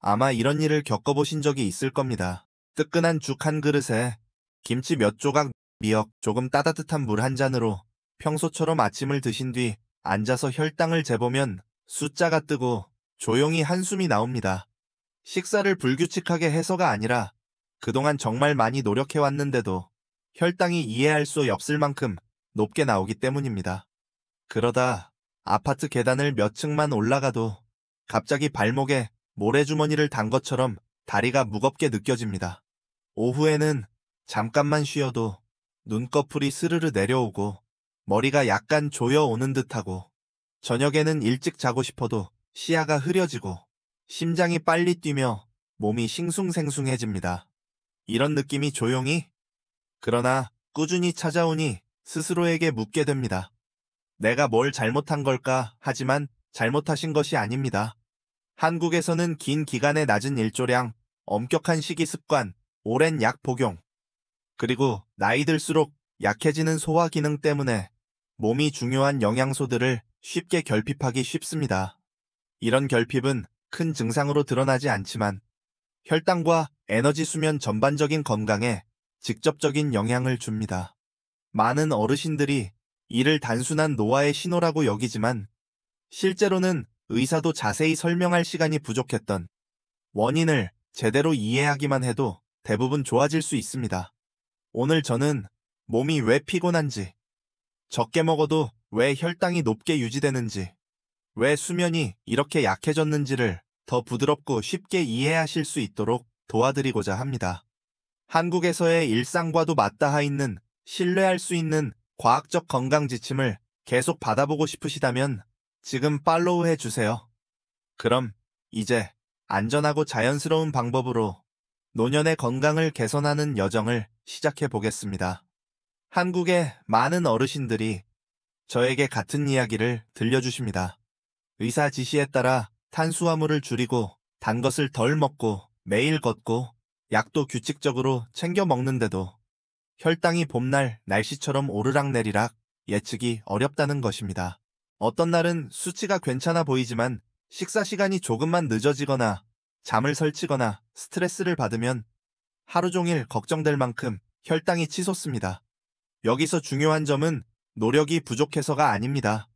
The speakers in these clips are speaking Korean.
아마 이런 일을 겪어보신 적이 있을 겁니다. 뜨끈한 죽 한 그릇에 김치 몇 조각, 미역, 조금 따뜻한 물 한 잔으로 평소처럼 아침을 드신 뒤 앉아서 혈당을 재보면 숫자가 뜨고 조용히 한숨이 나옵니다. 식사를 불규칙하게 해서가 아니라 그동안 정말 많이 노력해왔는데도 혈당이 이해할 수 없을 만큼 높게 나오기 때문입니다. 그러다 아파트 계단을 몇 층만 올라가도 갑자기 발목에 모래주머니를 단 것처럼 다리가 무겁게 느껴집니다. 오후에는 잠깐만 쉬어도 눈꺼풀이 스르르 내려오고 머리가 약간 조여오는 듯하고 저녁에는 일찍 자고 싶어도 시야가 흐려지고 심장이 빨리 뛰며 몸이 싱숭생숭해집니다. 이런 느낌이 조용히 그러나 꾸준히 찾아오니 스스로에게 묻게 됩니다. 내가 뭘 잘못한 걸까? 하지만 잘못하신 것이 아닙니다. 한국에서는 긴 기간의 낮은 일조량, 엄격한 식이 습관, 오랜 약 복용, 그리고 나이 들수록 약해지는 소화 기능 때문에 몸이 중요한 영양소들을 쉽게 결핍하기 쉽습니다. 이런 결핍은 큰 증상으로 드러나지 않지만 혈당과 에너지 수면 전반적인 건강에 직접적인 영향을 줍니다. 많은 어르신들이 이를 단순한 노화의 신호라고 여기지만 실제로는 의사도 자세히 설명할 시간이 부족했던 원인을 제대로 이해하기만 해도 대부분 좋아질 수 있습니다. 오늘 저는 몸이 왜 피곤한지, 적게 먹어도 왜 혈당이 높게 유지되는지, 왜 수면이 이렇게 약해졌는지를 더 부드럽고 쉽게 이해하실 수 있도록 도와드리고자 합니다. 한국에서의 일상과도 맞닿아 있는 신뢰할 수 있는 과학적 건강 지침을 계속 받아보고 싶으시다면 지금 팔로우 해주세요. 그럼 이제 안전하고 자연스러운 방법으로 노년의 건강을 개선하는 여정을 시작해 보겠습니다. 한국의 많은 어르신들이 저에게 같은 이야기를 들려주십니다. 의사 지시에 따라 탄수화물을 줄이고 단 것을 덜 먹고 매일 걷고 약도 규칙적으로 챙겨 먹는데도 혈당이 봄날 날씨처럼 오르락내리락 예측이 어렵다는 것입니다. 어떤 날은 수치가 괜찮아 보이지만 식사 시간이 조금만 늦어지거나 잠을 설치거나 스트레스를 받으면 하루 종일 걱정될 만큼 혈당이 치솟습니다. 여기서 중요한 점은 노력이 부족해서가 아닙니다.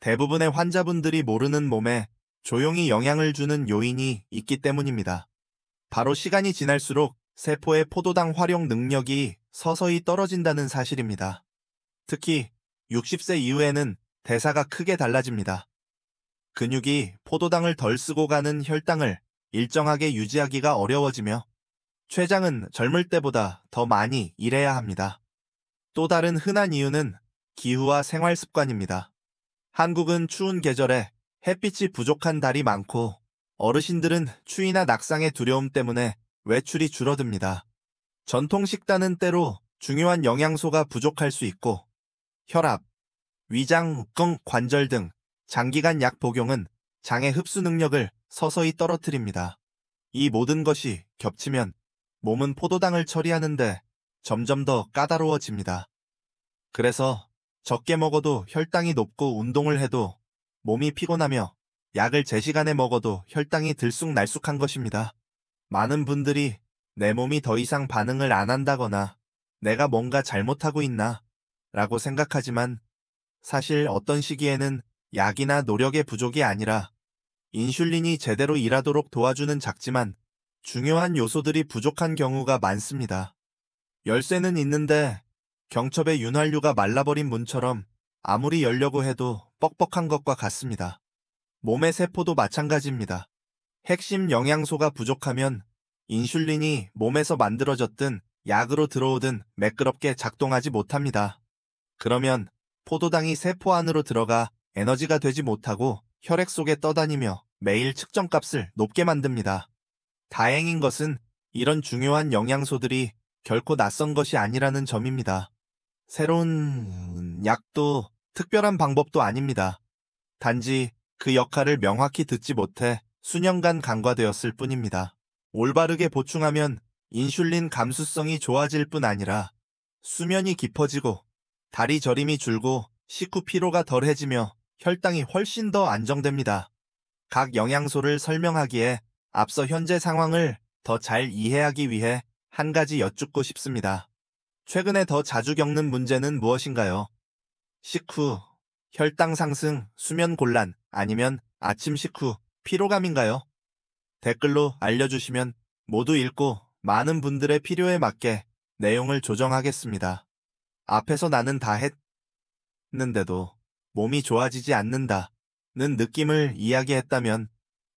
대부분의 환자분들이 모르는 몸에 조용히 영향을 주는 요인이 있기 때문입니다. 바로 시간이 지날수록 세포의 포도당 활용 능력이 서서히 떨어진다는 사실입니다. 특히 60세 이후에는 대사가 크게 달라집니다. 근육이 포도당을 덜 쓰고 가는 혈당을 일정하게 유지하기가 어려워지며 췌장은 젊을 때보다 더 많이 일해야 합니다. 또 다른 흔한 이유는 기후와 생활 습관입니다. 한국은 추운 계절에 햇빛이 부족한 달이 많고 어르신들은 추위나 낙상의 두려움 때문에 외출이 줄어듭니다. 전통 식단은 때로 중요한 영양소가 부족할 수 있고 혈압, 위장, 경, 관절 등 장기간 약 복용은 장의 흡수 능력을 서서히 떨어뜨립니다. 이 모든 것이 겹치면 몸은 포도당을 처리하는데 점점 더 까다로워집니다. 그래서 적게 먹어도 혈당이 높고 운동을 해도 몸이 피곤하며 약을 제 시간에 먹어도 혈당이 들쑥날쑥한 것입니다. 많은 분들이 내 몸이 더 이상 반응을 안 한다거나 내가 뭔가 잘못하고 있나 라고 생각하지만 사실 어떤 시기에는 약이나 노력의 부족이 아니라 인슐린이 제대로 일하도록 도와주는 작지만 중요한 요소들이 부족한 경우가 많습니다. 열쇠는 있는데 경첩의 윤활유가 말라버린 문처럼 아무리 열려고 해도 뻑뻑한 것과 같습니다. 몸의 세포도 마찬가지입니다. 핵심 영양소가 부족하면 인슐린이 몸에서 만들어졌든 약으로 들어오든 매끄럽게 작동하지 못합니다. 그러면 포도당이 세포 안으로 들어가 에너지가 되지 못하고 혈액 속에 떠다니며 매일 측정값을 높게 만듭니다. 다행인 것은 이런 중요한 영양소들이 결코 낯선 것이 아니라는 점입니다. 새로운 약도 특별한 방법도 아닙니다. 단지 그 역할을 명확히 듣지 못해 수년간 간과되었을 뿐입니다. 올바르게 보충하면 인슐린 감수성이 좋아질 뿐 아니라 수면이 깊어지고 다리 저림이 줄고 식후 피로가 덜해지며 혈당이 훨씬 더 안정됩니다. 각 영양소를 설명하기에 앞서 현재 상황을 더 잘 이해하기 위해 한 가지 여쭙고 싶습니다. 최근에 더 자주 겪는 문제는 무엇인가요? 식후, 혈당 상승, 수면 곤란, 아니면 아침 식후, 피로감인가요? 댓글로 알려주시면 모두 읽고 많은 분들의 필요에 맞게 내용을 조정하겠습니다. 앞에서 나는 다 했는데도 몸이 좋아지지 않는다는 느낌을 이야기했다면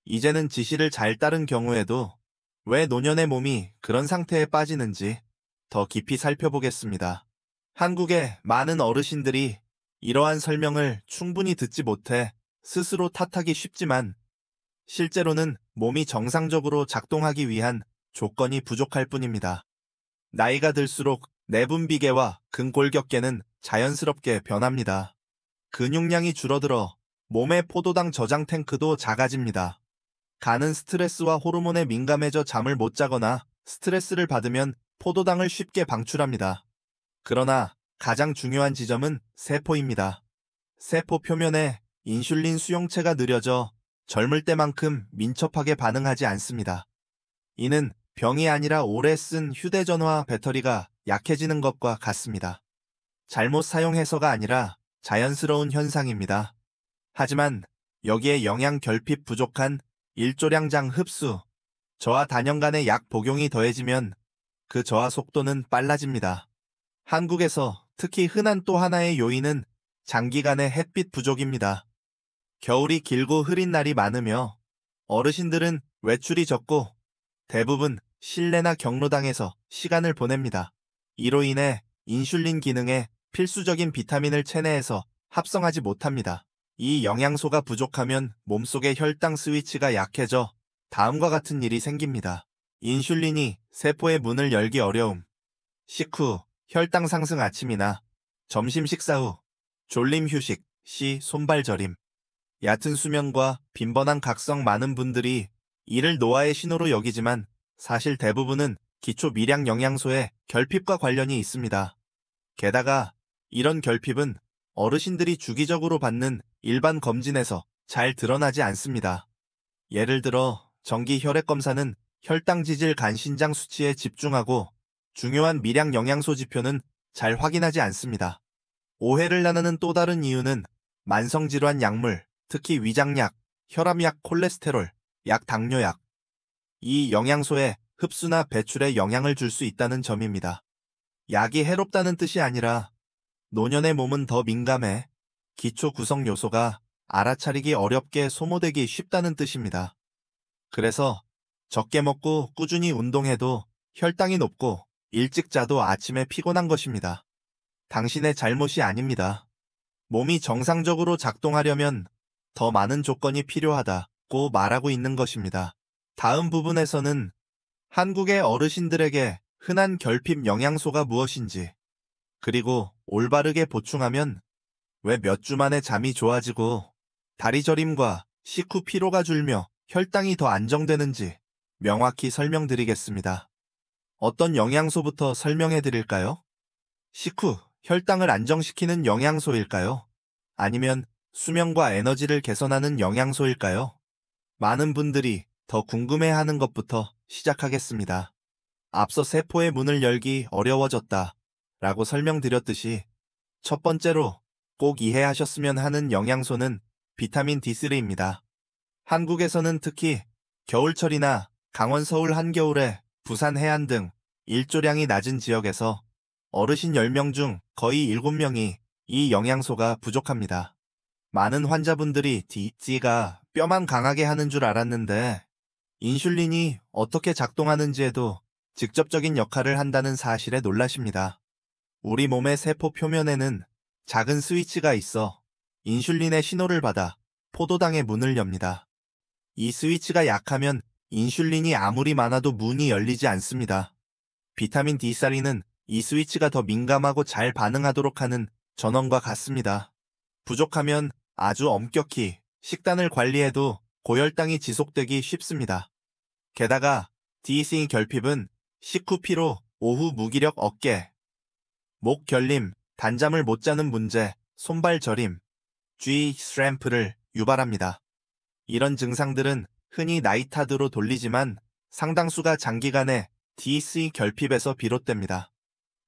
이제는 지시를 잘 따른 경우에도 왜 노년의 몸이 그런 상태에 빠지는지 더 깊이 살펴보겠습니다. 한국의 많은 어르신들이 이러한 설명을 충분히 듣지 못해 스스로 탓하기 쉽지만 실제로는 몸이 정상적으로 작동하기 위한 조건이 부족할 뿐입니다. 나이가 들수록 내분비계와 근골격계는 자연스럽게 변합니다. 근육량이 줄어들어 몸의 포도당 저장 탱크도 작아집니다. 간은 스트레스와 호르몬에 민감해져 잠을 못 자거나 스트레스를 받으면 포도당을 쉽게 방출합니다. 그러나 가장 중요한 지점은 세포입니다. 세포 표면에 인슐린 수용체가 느려져 젊을 때만큼 민첩하게 반응하지 않습니다. 이는 병이 아니라 오래 쓴 휴대전화 배터리가 약해지는 것과 같습니다. 잘못 사용해서가 아니라 자연스러운 현상입니다. 하지만 여기에 영양 결핍 부족한 일조량장 흡수, 저하 단연간의 약 복용이 더해지면 그 저하 속도는 빨라집니다. 한국에서 특히 흔한 또 하나의 요인은 장기간의 햇빛 부족입니다. 겨울이 길고 흐린 날이 많으며 어르신들은 외출이 적고 대부분 실내나 경로당에서 시간을 보냅니다. 이로 인해 인슐린 기능에 필수적인 비타민을 체내에서 합성하지 못합니다. 이 영양소가 부족하면 몸속의 혈당 스위치가 약해져 다음과 같은 일이 생깁니다. 인슐린이 세포의 문을 열기 어려움, 식후, 혈당 상승 아침이나 점심 식사 후, 졸림 휴식, 시 손발 저림, 얕은 수면과 빈번한 각성. 많은 분들이 이를 노화의 신호로 여기지만 사실 대부분은 기초 미량 영양소의 결핍과 관련이 있습니다. 게다가 이런 결핍은 어르신들이 주기적으로 받는 일반 검진에서 잘 드러나지 않습니다. 예를 들어 정기 혈액 검사는 혈당 지질 간 신장 수치에 집중하고 중요한 미량 영양소 지표는 잘 확인하지 않습니다. 오해를 나누는 또 다른 이유는 만성질환 약물, 특히 위장약, 혈압약, 콜레스테롤, 약, 당뇨약, 이 영양소의 흡수나 배출에 영향을 줄 수 있다는 점입니다. 약이 해롭다는 뜻이 아니라 노년의 몸은 더 민감해 기초 구성 요소가 알아차리기 어렵게 소모되기 쉽다는 뜻입니다. 그래서 적게 먹고 꾸준히 운동해도 혈당이 높고 일찍 자도 아침에 피곤한 것입니다. 당신의 잘못이 아닙니다. 몸이 정상적으로 작동하려면 더 많은 조건이 필요하다고 말하고 있는 것입니다. 다음 부분에서는 한국의 어르신들에게 흔한 결핍 영양소가 무엇인지, 그리고 올바르게 보충하면 왜 몇 주 만에 잠이 좋아지고 다리 저림과 식후 피로가 줄며 혈당이 더 안정되는지 명확히 설명드리겠습니다. 어떤 영양소부터 설명해 드릴까요? 식후 혈당을 안정시키는 영양소일까요? 아니면 수면과 에너지를 개선하는 영양소일까요? 많은 분들이 더 궁금해하는 것부터 시작하겠습니다. 앞서 세포의 문을 열기 어려워졌다 라고 설명드렸듯이 첫 번째로 꼭 이해하셨으면 하는 영양소는 비타민 D3입니다. 한국에서는 특히 겨울철이나 강원 서울 한겨울에 부산 해안 등 일조량이 낮은 지역에서 어르신 10명 중 거의 7명이 이 영양소가 부족합니다. 많은 환자분들이 DC가 뼈만 강하게 하는 줄 알았는데 인슐린이 어떻게 작동하는지에도 직접적인 역할을 한다는 사실에 놀라십니다. 우리 몸의 세포 표면에는 작은 스위치가 있어 인슐린의 신호를 받아 포도당의 문을 엽니다. 이 스위치가 약하면 인슐린이 아무리 많아도 문이 열리지 않습니다. 비타민 D3는 이 스위치가 더 민감하고 잘 반응하도록 하는 전원과 같습니다. 부족하면 아주 엄격히 식단을 관리해도 고혈당이 지속되기 쉽습니다. 게다가 DEC 결핍은 식후 피로, 오후 무기력, 어깨, 목 결림, 단잠을 못 자는 문제, 손발 저림, G 스트램프를 유발합니다. 이런 증상들은 흔히 나이타드로 돌리지만 상당수가 장기간의 DEC 결핍에서 비롯됩니다.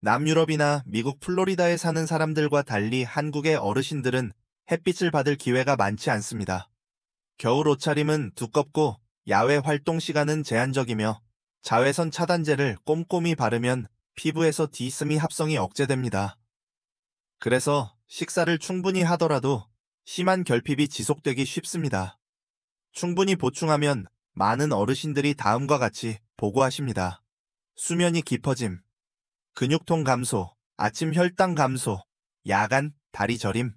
남유럽이나 미국 플로리다에 사는 사람들과 달리 한국의 어르신들은 햇빛을 받을 기회가 많지 않습니다. 겨울 옷차림은 두껍고 야외 활동 시간은 제한적이며 자외선 차단제를 꼼꼼히 바르면 피부에서 DSM 합성이 억제됩니다. 그래서 식사를 충분히 하더라도 심한 결핍이 지속되기 쉽습니다. 충분히 보충하면 많은 어르신들이 다음과 같이 보고하십니다. 수면이 깊어짐, 근육통 감소, 아침 혈당 감소, 야간 다리 저림,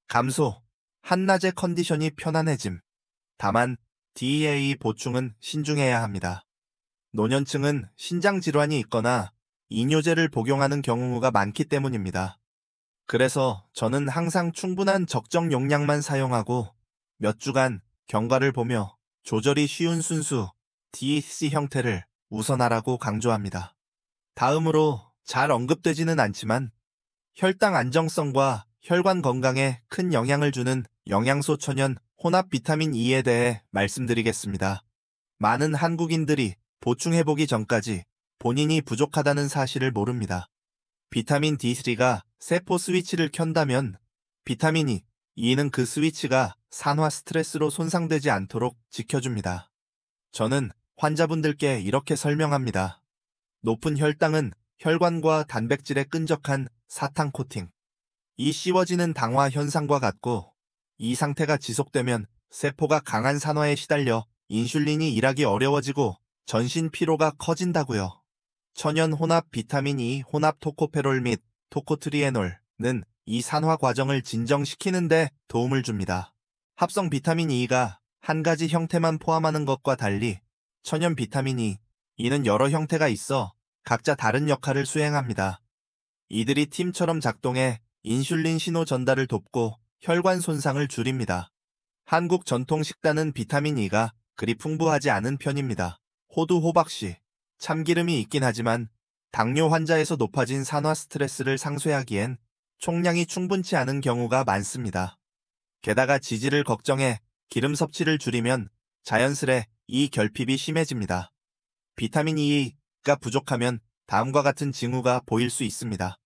감소, 한낮의 컨디션이 편안해짐. 다만 DEA 보충은 신중해야 합니다. 노년층은 신장 질환이 있거나 이뇨제를 복용하는 경우가 많기 때문입니다. 그래서 저는 항상 충분한 적정 용량만 사용하고 몇 주간 경과를 보며 조절이 쉬운 순수 DEC 형태를 우선하라고 강조합니다. 다음으로 잘 언급되지는 않지만 혈당 안정성과 혈관 건강에 큰 영향을 주는 영양소 천연 혼합 비타민 E에 대해 말씀드리겠습니다. 많은 한국인들이 보충해보기 전까지 본인이 부족하다는 사실을 모릅니다. 비타민 D3가 세포 스위치를 켠다면 비타민 E는 그 스위치가 산화 스트레스로 손상되지 않도록 지켜줍니다. 저는 환자분들께 이렇게 설명합니다. 높은 혈당은 혈관과 단백질의 끈적한 사탕 코팅, 이 씌워지는 당화 현상과 같고 이 상태가 지속되면 세포가 강한 산화에 시달려 인슐린이 일하기 어려워지고 전신 피로가 커진다고요. 천연 혼합 비타민 E 혼합 토코페롤 및 토코트리에놀은 이 산화 과정을 진정시키는 데 도움을 줍니다. 합성 비타민 E가 한 가지 형태만 포함하는 것과 달리 천연 비타민 E는 여러 형태가 있어 각자 다른 역할을 수행합니다. 이들이 팀처럼 작동해 인슐린 신호 전달을 돕고 혈관 손상을 줄입니다. 한국 전통 식단은 비타민 E가 그리 풍부하지 않은 편입니다. 호두 호박씨, 참기름이 있긴 하지만 당뇨 환자에서 높아진 산화 스트레스를 상쇄하기엔 총량이 충분치 않은 경우가 많습니다. 게다가 지질을 걱정해 기름 섭취를 줄이면 자연스레 이 결핍이 심해집니다. 비타민 E가 부족하면 다음과 같은 징후가 보일 수 있습니다.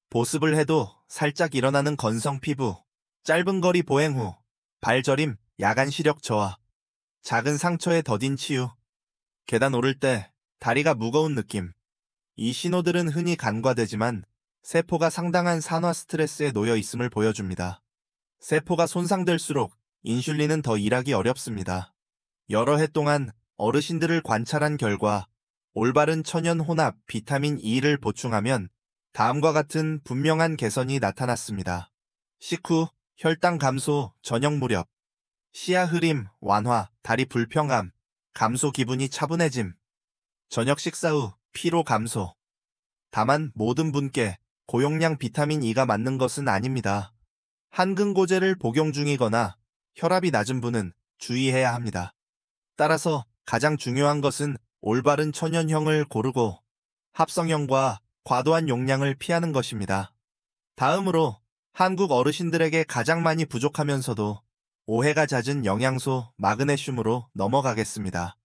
보습을 해도 살짝 일어나는 건성 피부, 짧은 거리 보행 후, 발저림, 야간 시력 저하, 작은 상처에 더딘 치유, 계단 오를 때 다리가 무거운 느낌. 이 신호들은 흔히 간과되지만 세포가 상당한 산화 스트레스에 놓여 있음을 보여줍니다. 세포가 손상될수록 인슐린은 더 일하기 어렵습니다. 여러 해 동안 어르신들을 관찰한 결과 올바른 천연 혼합 비타민 E를 보충하면 다음과 같은 분명한 개선이 나타났습니다. 식후 혈당 감소 저녁 무렵, 시야 흐림 완화, 다리 불평감, 감소 기분이 차분해짐, 저녁 식사 후 피로 감소. 다만 모든 분께 고용량 비타민 E가 맞는 것은 아닙니다. 한근고제를 복용 중이거나 혈압이 낮은 분은 주의해야 합니다. 따라서 가장 중요한 것은 올바른 천연형을 고르고 합성형과 과도한 용량을 피하는 것입니다. 다음으로 한국 어르신들에게 가장 많이 부족하면서도 오해가 잦은 영양소 마그네슘으로 넘어가겠습니다.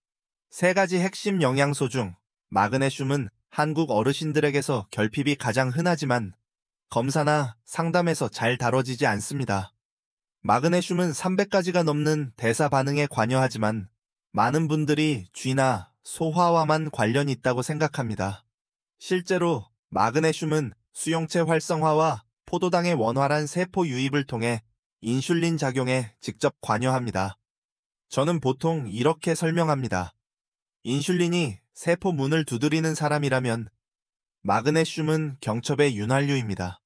세 가지 핵심 영양소 중 마그네슘은 한국 어르신들에게서 결핍이 가장 흔하지만 검사나 상담에서 잘 다뤄지지 않습니다. 마그네슘은 300가지가 넘는 대사 반응에 관여하지만 많은 분들이 쥐나 소화와만 관련이 있다고 생각합니다. 실제로 마그네슘은 수용체 활성화와 포도당의 원활한 세포 유입을 통해 인슐린 작용에 직접 관여합니다. 저는 보통 이렇게 설명합니다. 인슐린이 세포 문을 두드리는 사람이라면 마그네슘은 경첩의 윤활유입니다.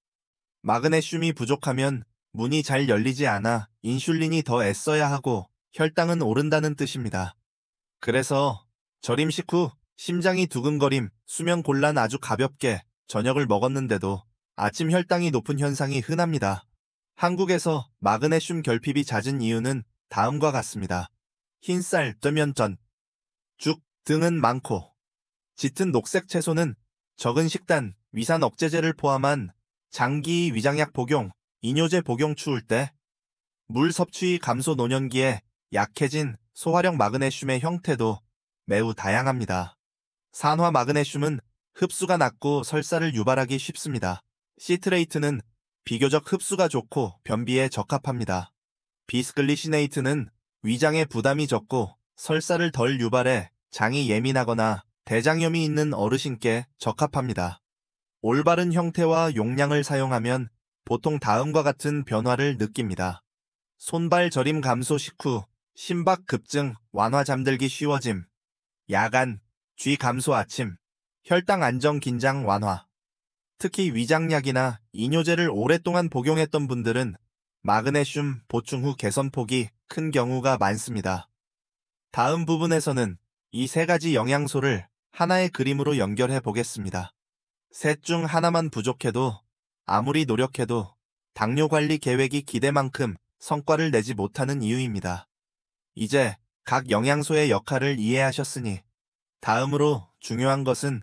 마그네슘이 부족하면 문이 잘 열리지 않아 인슐린이 더 애써야 하고 혈당은 오른다는 뜻입니다. 그래서 저림식 후 심장이 두근거림, 수면 곤란 아주 가볍게 저녁을 먹었는데도 아침 혈당이 높은 현상이 흔합니다. 한국에서 마그네슘 결핍이 잦은 이유는 다음과 같습니다. 흰쌀, 뜨면전, 죽 등은 많고 짙은 녹색 채소는 적은 식단, 위산 억제제를 포함한 장기 위장약 복용, 이뇨제 복용 추울 때 물 섭취 감소 노년기에 약해진 소화력 마그네슘의 형태도 매우 다양합니다. 산화 마그네슘은 흡수가 낮고 설사를 유발하기 쉽습니다. 시트레이트는 비교적 흡수가 좋고 변비에 적합합니다. 비스글리시네이트는 위장에 부담이 적고 설사를 덜 유발해 장이 예민하거나 대장염이 있는 어르신께 적합합니다. 올바른 형태와 용량을 사용하면 보통 다음과 같은 변화를 느낍니다. 손발 저림 감소 식후, 심박 급증, 완화 잠들기 쉬워짐, 야간, 쥐 감소 아침, 혈당 안정 긴장 완화. 특히 위장약이나 이뇨제를 오랫동안 복용했던 분들은 마그네슘 보충 후 개선폭이 큰 경우가 많습니다. 다음 부분에서는 이 세 가지 영양소를 하나의 그림으로 연결해 보겠습니다. 셋 중 하나만 부족해도 아무리 노력해도 당뇨 관리 계획이 기대만큼 성과를 내지 못하는 이유입니다. 이제 각 영양소의 역할을 이해하셨으니 다음으로 중요한 것은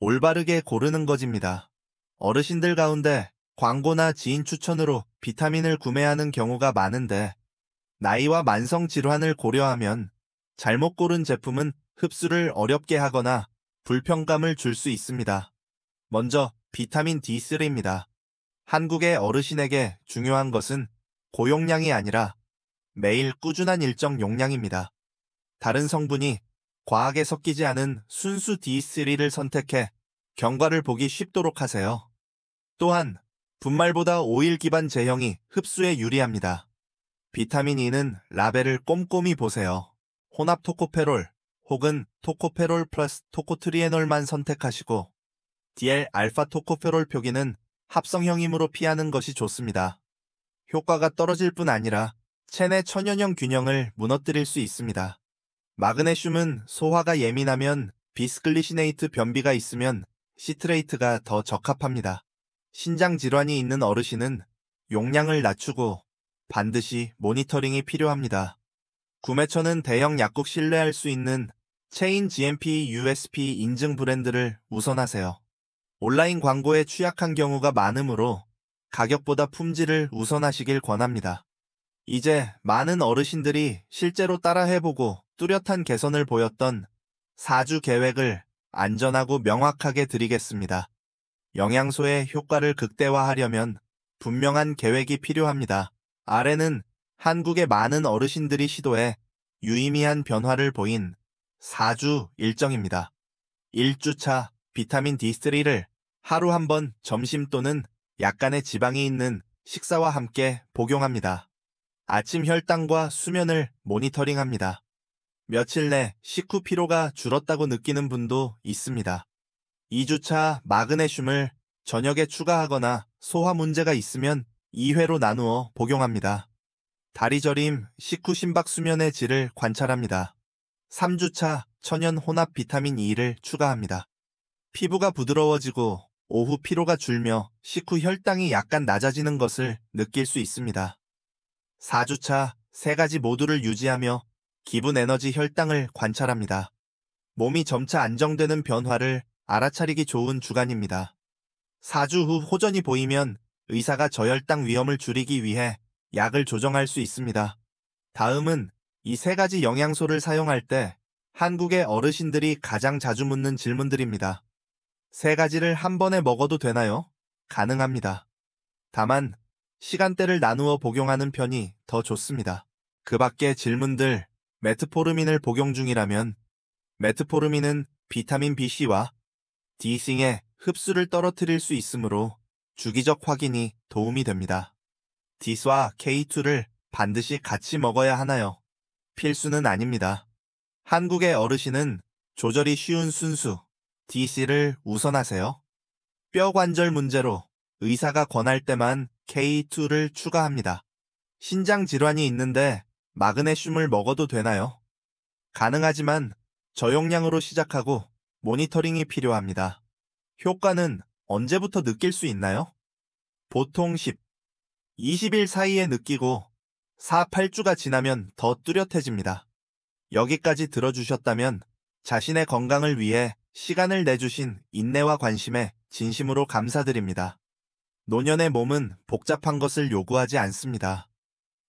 올바르게 고르는 것입니다. 어르신들 가운데 광고나 지인 추천으로 비타민을 구매하는 경우가 많은데 나이와 만성 질환을 고려하면 잘못 고른 제품은 흡수를 어렵게 하거나 불편감을 줄 수 있습니다. 먼저 비타민 D3입니다. 한국의 어르신에게 중요한 것은 고용량이 아니라 매일 꾸준한 일정 용량입니다. 다른 성분이 과하게 섞이지 않은 순수 D3를 선택해 경과를 보기 쉽도록 하세요. 또한 분말보다 오일 기반 제형이 흡수에 유리합니다. 비타민 E는 라벨을 꼼꼼히 보세요. 혼합 토코페롤 혹은 토코페롤 플러스 토코트리에놀만 선택하시고 DL-알파 토코페롤 표기는 합성형이므로 피하는 것이 좋습니다. 효과가 떨어질 뿐 아니라 체내 천연형 균형을 무너뜨릴 수 있습니다. 마그네슘은 소화가 예민하면 비스글리시네이트 변비가 있으면 시트레이트가 더 적합합니다. 신장 질환이 있는 어르신은 용량을 낮추고 반드시 모니터링이 필요합니다. 구매처는 대형 약국 신뢰할 수 있는 체인 GMP USP 인증 브랜드를 우선하세요. 온라인 광고에 취약한 경우가 많으므로 가격보다 품질을 우선하시길 권합니다. 이제 많은 어르신들이 실제로 따라해보고 뚜렷한 개선을 보였던 4주 계획을 안전하고 명확하게 드리겠습니다. 영양소의 효과를 극대화하려면 분명한 계획이 필요합니다. 아래는 한국의 많은 어르신들이 시도해 유의미한 변화를 보인 4주 일정입니다. 1주차 비타민 D3를 하루 한 번 점심 또는 약간의 지방이 있는 식사와 함께 복용합니다. 아침 혈당과 수면을 모니터링합니다. 며칠 내 식후 피로가 줄었다고 느끼는 분도 있습니다. 2주차 마그네슘을 저녁에 추가하거나 소화 문제가 있으면 2회로 나누어 복용합니다. 다리 저림, 식후 심박 수면의 질을 관찰합니다. 3주차 천연 혼합 비타민 E를 추가합니다. 피부가 부드러워지고 오후 피로가 줄며 식후 혈당이 약간 낮아지는 것을 느낄 수 있습니다. 4주차 세 가지 모두를 유지하며 기분 에너지 혈당을 관찰합니다. 몸이 점차 안정되는 변화를 알아차리기 좋은 주간입니다. 4주 후 호전이 보이면 의사가 저혈당 위험을 줄이기 위해 약을 조정할 수 있습니다. 다음은 이 세 가지 영양소를 사용할 때 한국의 어르신들이 가장 자주 묻는 질문들입니다. 세 가지를 한 번에 먹어도 되나요? 가능합니다. 다만 시간대를 나누어 복용하는 편이 더 좋습니다. 그 밖의 질문들, 메트포르민을 복용 중이라면 메트포르민은 비타민 BC와 D승의 흡수를 떨어뜨릴 수 있으므로 주기적 확인이 도움이 됩니다. D와 K2를 반드시 같이 먹어야 하나요? 필수는 아닙니다. 한국의 어르신은 조절이 쉬운 순수 DC를 우선하세요. 뼈 관절 문제로 의사가 권할 때만 K2를 추가합니다. 신장 질환이 있는데 마그네슘을 먹어도 되나요? 가능하지만 저용량으로 시작하고 모니터링이 필요합니다. 효과는 언제부터 느낄 수 있나요? 보통 20일 사이에 느끼고 4-8주가 지나면 더 뚜렷해집니다. 여기까지 들어주셨다면 자신의 건강을 위해 시간을 내주신 인내와 관심에 진심으로 감사드립니다. 노년의 몸은 복잡한 것을 요구하지 않습니다.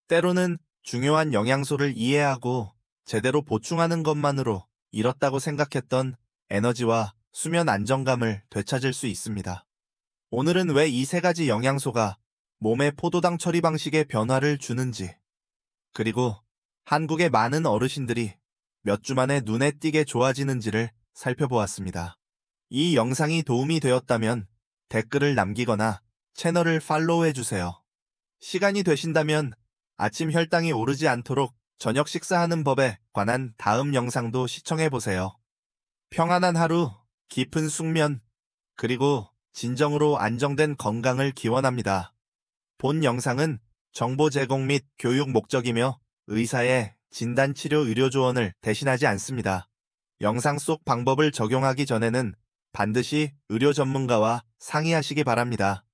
때로는 중요한 영양소를 이해하고 제대로 보충하는 것만으로 잃었다고 생각했던 에너지와 수면 안정감을 되찾을 수 있습니다. 오늘은 왜 이 세 가지 영양소가 몸의 포도당 처리 방식에 변화를 주는지, 그리고 한국의 많은 어르신들이 몇 주 만에 눈에 띄게 좋아지는지를 살펴보았습니다. 이 영상이 도움이 되었다면 댓글을 남기거나 채널을 팔로우해주세요. 시간이 되신다면 아침 혈당이 오르지 않도록 저녁 식사하는 법에 관한 다음 영상도 시청해보세요. 평안한 하루, 깊은 숙면, 그리고 진정으로 안정된 건강을 기원합니다. 본 영상은 정보 제공 및 교육 목적이며 의사의 진단치료 의료 조언을 대신하지 않습니다. 영상 속 방법을 적용하기 전에는 반드시 의료 전문가와 상의하시기 바랍니다.